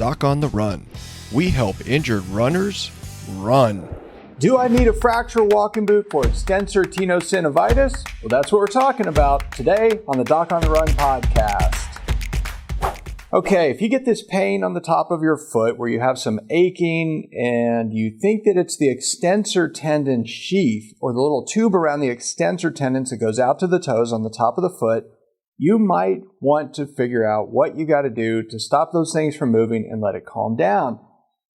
Doc on the Run. We help injured runners run. Do I need a fracture walking boot for extensor tenosynovitis? Well, that's what we're talking about today on the Doc on the Run podcast. Okay, if you get this pain on the top of your foot where you have some aching and you think that it's the extensor tendon sheath or the little tube around the extensor tendons that goes out to the toes on the top of the foot, you might want to figure out what you got to do to stop those things from moving and let it calm down.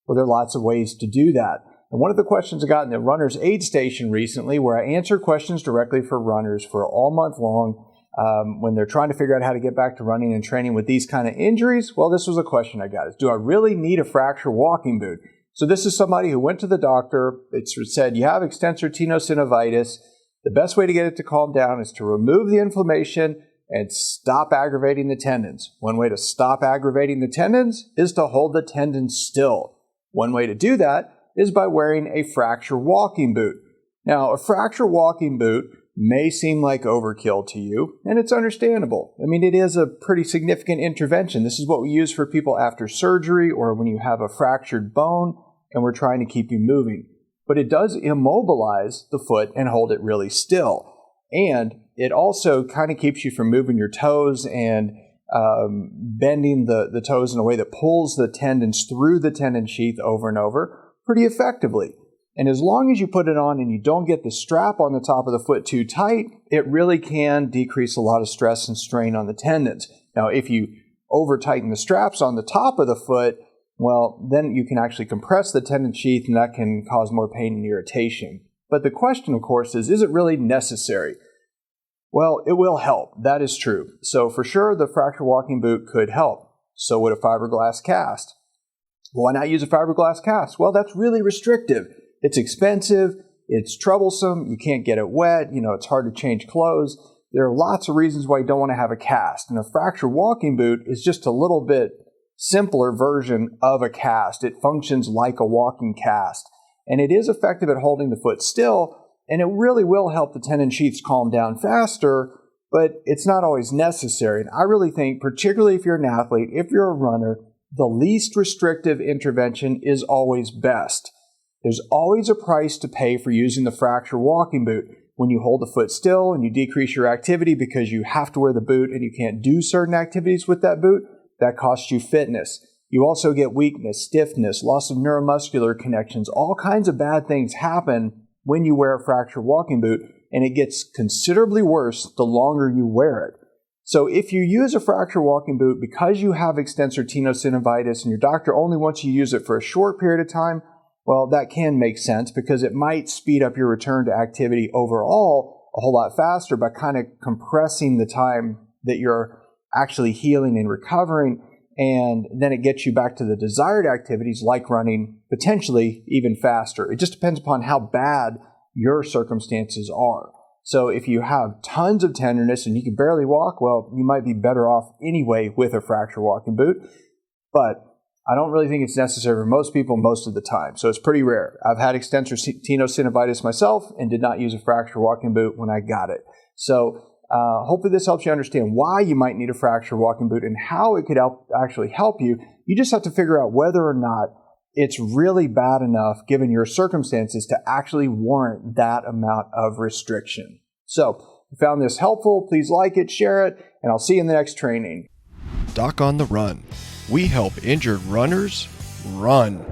Well, there are lots of ways to do that. And one of the questions I got in the Runner's Aid Station recently, where I answer questions directly for runners for all month long when they're trying to figure out how to get back to running and training with these kind of injuries, well, this was a question I got. Do I really need a fracture walking boot? So this is somebody who went to the doctor. It said, you have extensor tenosynovitis. The best way to get it to calm down is to remove the inflammation and stop aggravating the tendons. One way to stop aggravating the tendons is to hold the tendons still. One way to do that is by wearing a fracture walking boot. Now, a fracture walking boot may seem like overkill to you, and it's understandable. I mean, it is a pretty significant intervention. This is what we use for people after surgery or when you have a fractured bone and we're trying to keep you moving. But it does immobilize the foot and hold it really still. And it also kind of keeps you from moving your toes and bending the toes in a way that pulls the tendons through the tendon sheath over and over pretty effectively. And as long as you put it on and you don't get the strap on the top of the foot too tight, it really can decrease a lot of stress and strain on the tendons. Now, if you over tighten the straps on the top of the foot, well, then you can actually compress the tendon sheath and that can cause more pain and irritation. But the question, of course, is it really necessary? Well, it will help. That is true. So for sure, the fracture walking boot could help. So would a fiberglass cast. Why not use a fiberglass cast? Well, that's really restrictive. It's expensive. It's troublesome. You can't get it wet. It's hard to change clothes. There are lots of reasons why you don't want to have a cast. And a fracture walking boot is just a little bit simpler version of a cast. It functions like a walking cast. And it is effective at holding the foot still. And it really will help the tendon sheaths calm down faster, but it's not always necessary. And I really think, particularly if you're an athlete, if you're a runner, the least restrictive intervention is always best. There's always a price to pay for using the fracture walking boot. When you hold the foot still and you decrease your activity because you have to wear the boot and you can't do certain activities with that boot, that costs you fitness. You also get weakness, stiffness, loss of neuromuscular connections. All kinds of bad things happen when you wear a fracture walking boot, and it gets considerably worse the longer you wear it. So if you use a fracture walking boot because you have extensor tenosynovitis and your doctor only wants you to use it for a short period of time, well, that can make sense because it might speed up your return to activity overall a whole lot faster by kind of compressing the time that you're actually healing and recovering, and then it gets you back to the desired activities like running potentially even faster. It just depends upon how bad your circumstances are. So if you have tons of tenderness and you can barely walk, well, you might be better off anyway with a fracture walking boot. But I don't really think it's necessary for most people most of the time. So it's pretty rare. I've had extensor tenosynovitis myself and did not use a fracture walking boot when I got it. So hopefully this helps you understand why you might need a fracture walking boot and how it could actually help you. You just have to figure out whether or not it's really bad enough given your circumstances to actually warrant that amount of restriction. So if you found this helpful, please like it, share it, and I'll see you in the next training. Doc on the Run. We help injured runners run.